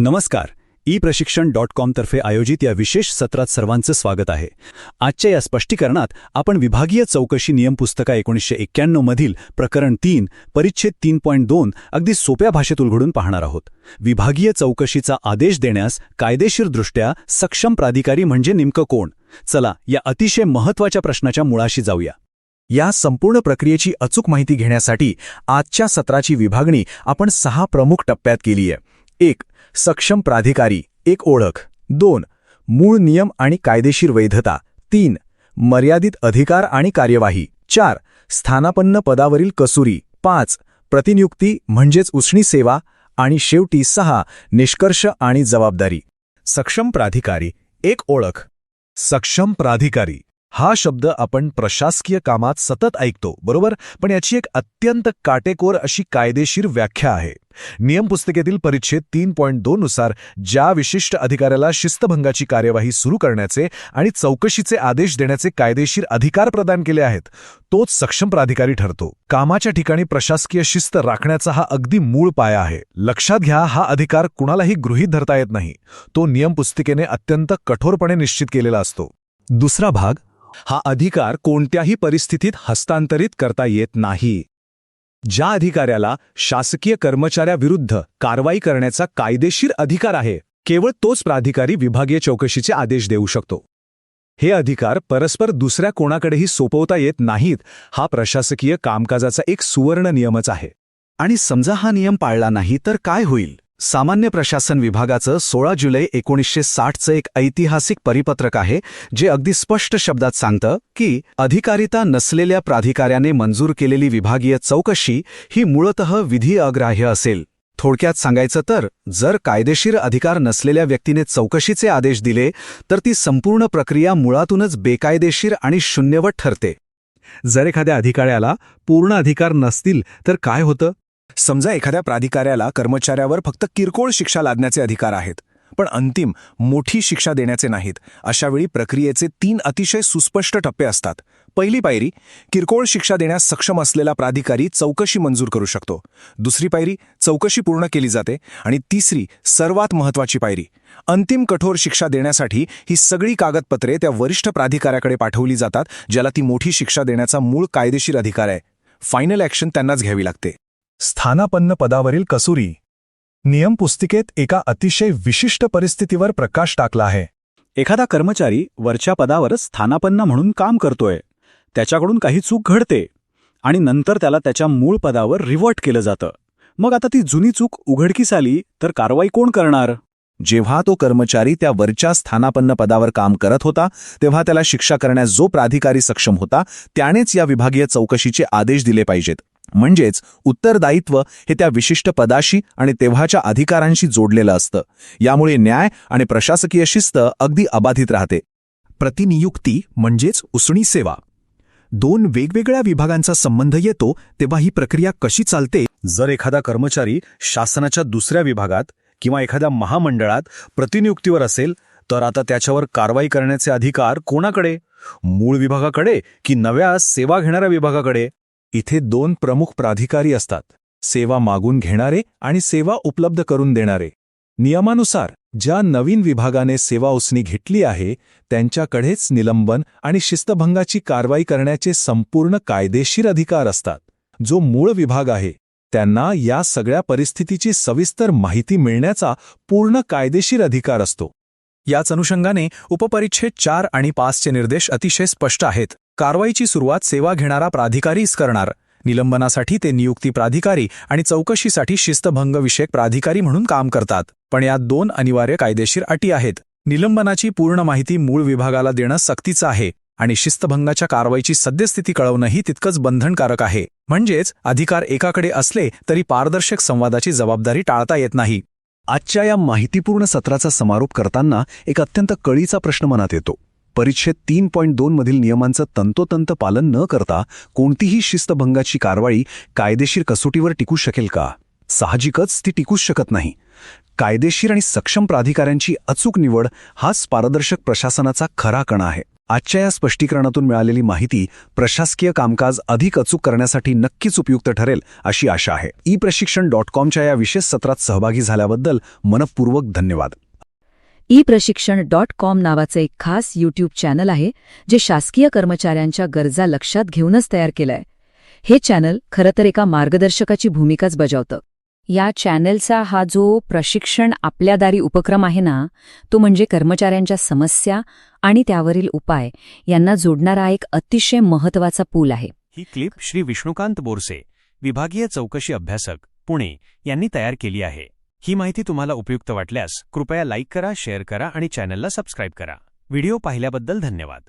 नमस्कार. ई-प्रशिक्षण.com तर्फे आयोजित या विशेष सत्रात सर्वांचं स्वागत आहे. आजच्या या स्पष्टीकरणात आपण विभागीय चौकशी नियम पुस्तिका 1991 मधील प्रकरण 3 परिच्छेद 3.2 अगदी सोप्या भाषेत उलगडून पाहणार आहोत. विभागीय चौकशीचा आदेश देण्यास कायदेशीरदृष्ट्या सक्षम प्राधिकारी म्हणजे नेमकं कोण? चला या अतिशय महत्त्वाच्या प्रश्नाच्या मुळाशी जाऊया. या संपूर्ण प्रक्रियेची अचूक माहिती घेण्यासाठी आजच्या सत्राची विभागणी आपण 6 प्रमुख टप्प्यात केली आहे. 1. सक्षम प्राधिकारी, एक ओळख. 2. मूळ नियम आणि कायदेशीर वैधता. 3. मर्यादित अधिकार आणि कार्यवाही. 4. स्थानापन्न पदावरील कसुरी. 5. प्रतिनियुक्ती म्हणजेच उसणी सेवा. आणि शेवटी 6. निष्कर्ष आणि जबाबदारी. सक्षम प्राधिकारी, एक ओळख. सक्षम प्राधिकारी हा शब्द आपण प्रशासकीय कामात सतत ऐकतो, बरोबर? पण याची एक अत्यंत काटेकोर अशी कायदेशीर व्याख्या आहे. नियम पुस्तिकेतील परिच्छेद 3.2 नुसार ज्या विशिष्ट अधिकाऱ्याला शिस्तभंगाची कार्यवाही सुरू करण्याचे आणि चौकशीचे आदेश देण्याचे कायदेशीर अधिकार प्रदान केले आहेत, तोच सक्षम प्राधिकारी ठरतो. कामाच्या ठिकाणी प्रशासकीय शिस्त राखण्याचा हा अगदी मूळ पाया आहे. लक्षात घ्या, हा अधिकार कुणालाही गृहीत धरता येत नाही. तो नियम पुस्तिकेने अत्यंत कठोरपणे निश्चित केलेला असतो. दुसरा भाग, हा अधिकार कोणत्याही परिस्थितीत हस्तांतरित करता येत नाही. ज्या अधिकाऱ्याला शासकीय कर्मचाऱ्याविरुद्ध कारवाई करण्याचा कायदेशीर अधिकार आहे, केवळ तोच प्राधिकारी विभागीय चौकशीचे आदेश देऊ शकतो. हे अधिकार परस्पर दुसऱ्या कोणाकडेही सोपवता येत नाहीत. हा प्रशासकीय कामकाजाचा एक सुवर्ण नियमच आहे. आणि समजा हा नियम पाळला नाही तर काय होईल? सामान्य प्रशासन विभागाचं 16 जुलै 1960चं एक ऐतिहासिक परिपत्रक आहे, जे अगदी स्पष्ट शब्दात सांगतं की अधिकारिता नसलेल्या प्राधिकाऱ्याने मंजूर केलेली विभागीय चौकशी ही मूळतः विधी अग्राह्य असेल. थोडक्यात सांगायचं तर, जर कायदेशीर अधिकार नसलेल्या व्यक्तीने चौकशीचे आदेश दिले तर ती संपूर्ण प्रक्रिया मुळातूनच बेकायदेशीर आणि शून्यवत ठरते. जर एखाद्या अधिकाऱ्याला पूर्ण अधिकार नसतील तर काय होतं? समजा एखाद्या प्राधिकाऱ्याला कर्मचाऱ्यावर फक्त किरकोळ शिक्षा लादण्याचे अधिकार आहेत, पण अंतिम मोठी शिक्षा देण्याचे नाहीत. अशावेळी प्रक्रियेचे 3 अतिशय सुस्पष्ट टप्पे असतात. पहिली पायरी, किरकोळ शिक्षा देण्यास सक्षम असलेला प्राधिकारी चौकशी मंजूर करू शकतो. दुसरी पायरी, चौकशी पूर्ण केली जाते. आणि तिसरी, सर्वात महत्त्वाची पायरी, अंतिम कठोर शिक्षा देण्यासाठी ही सगळी कागदपत्रे त्या वरिष्ठ प्राधिकाऱ्याकडे पाठवली जातात, ज्याला ती मोठी शिक्षा देण्याचा मूळ कायदेशीर अधिकार आहे. फायनल ॲक्शन त्यांनाच घ्यावी लागते. स्थानापन्न पदावरील कसुरी. नियम पुस्तिकेत एका अतिशय विशिष्ट परिस्थितीवर प्रकाश टाकला आहे. एखादा कर्मचारी वरच्या पदावरच स्थानापन्न म्हणून काम करतोय. त्याच्याकडून काही चूक घडते आणि नंतर त्याला त्याच्या मूळ पदावर रिव्हर्ट केलं जातं. मग आता ती जुनी चूक उघडकीस आली तर कारवाई कोण करणार? जेव्हा तो कर्मचारी त्या वरच्या स्थानापन्न पदावर काम करत होता, तेव्हा त्याला शिक्षा करण्यास जो प्राधिकारी सक्षम होता, त्यानेच या विभागीय चौकशीचे आदेश दिले पाहिजेत. म्हणजेच उत्तरदायित्व हे त्या विशिष्ट पदाशी आणि तेव्हाच्या अधिकारांशी जोडलेलं असतं. यामुळे न्याय आणि प्रशासकीय शिस्त अगदी अबाधित राहते. प्रतिनियुक्ती म्हणजेच उसणी सेवा. 2 वेगवेगळ्या विभागांचा संबंध येतो तेव्हा ही प्रक्रिया कशी चालते? जर एखादा कर्मचारी शासनाच्या दुसऱ्या विभागात किंवा एखाद्या महामंडळात प्रतिनियुक्तीवर असेल, तर आता त्याच्यावर कारवाई करण्याचे अधिकार कोणाकडे? मूळ विभागाकडे की नव्या सेवा घेणाऱ्या विभागाकडे? इथे 2 प्रमुख प्राधिकारी असतात, सेवा मागून घेणारे आणि सेवा उपलब्ध करून देणारे. नियमानुसार ज्या नवीन विभागाने सेवा उसणी घेतली आहे, त्यांच्याकडेच निलंबन आणि शिस्तभंगाची कारवाई करण्याचे संपूर्ण कायदेशीर अधिकार असतात. जो मूळ विभाग आहे, त्यांना या सगळ्या परिस्थितीची सविस्तर माहिती मिळण्याचा पूर्ण कायदेशीर अधिकार असतो. याच अनुषंगाने उपपरिच्छेद 4 आणि 5चे निर्देश अतिशय स्पष्ट आहेत. कारवाईची सुरुवात सेवा घेणारा प्राधिकारीच करणार. निलंबनासाठी ते नियुक्ती प्राधिकारी आणि चौकशीसाठी शिस्तभंगविषयक प्राधिकारी म्हणून काम करतात. पण यात 2 अनिवार्य कायदेशीर अटी आहेत. निलंबनाची पूर्ण माहिती मूळ विभागाला देणं सक्तीचं आहे आणि शिस्तभंगाच्या कारवाईची सद्यस्थिती कळवणंही तितकंच बंधनकारक आहे. म्हणजेच अधिकार एकाकडे असले तरी पारदर्शक संवादाची जबाबदारी टाळता येत नाही. आजच्या या माहितीपूर्ण सत्राचा समारोप करताना एक अत्यंत कळीचा प्रश्न मनात येतो. परिच्छेद 3.2 मधील नियमांचं तंतोतंत पालन न करता कोणतीही शिस्तभंगाची कारवाई कायदेशीर कसोटीवर टिकू शकेल का? साहजिकच ती टिकूच शकत नाही. कायदेशीर आणि सक्षम प्राधिकाऱ्यांची अचूक निवड हाच पारदर्शक प्रशासनाचा खरा कणा आहे. आजच्या या स्पष्टीकरणातून मिळालेली माहिती प्रशासकीय कामकाज अधिक अचूक करण्यासाठी नक्कीच उपयुक्त ठरेल अशी आशा आहे. ePrashikshण.comच्या या विशेष सत्रात सहभागी झाल्याबद्दल मनपूर्वक धन्यवाद. ePrashikshण.com नावाचं एक खास यूट्यूब चॅनल आहे जे शासकीय कर्मचाऱ्यांच्या गरजा लक्षात घेऊनच तयार केलंय. हे चॅनल खरं तर एका मार्गदर्शकाची भूमिकाच बजावतं. या चॅनलचा हा जो प्रशिक्षण आपल्या दारी उपक्रम आहे ना, तो म्हणजे कर्मचाऱ्यांच्या समस्या आणि त्यावरील उपाय यांना जोडणारा एक अतिशय महत्त्वाचा पूल आहे. ही क्लिप श्री विष्णुकांत बोरसे, विभागीय चौकशी अभ्यासक, पुणे यांनी तयार केली आहे. ही माहिती तुम्हाला उपयुक्त वाटल्यास कृपया लाईक करा, शेअर करा आणि चॅनलला सबस्क्राईब करा. व्हिडिओ पाहिल्याबद्दल धन्यवाद.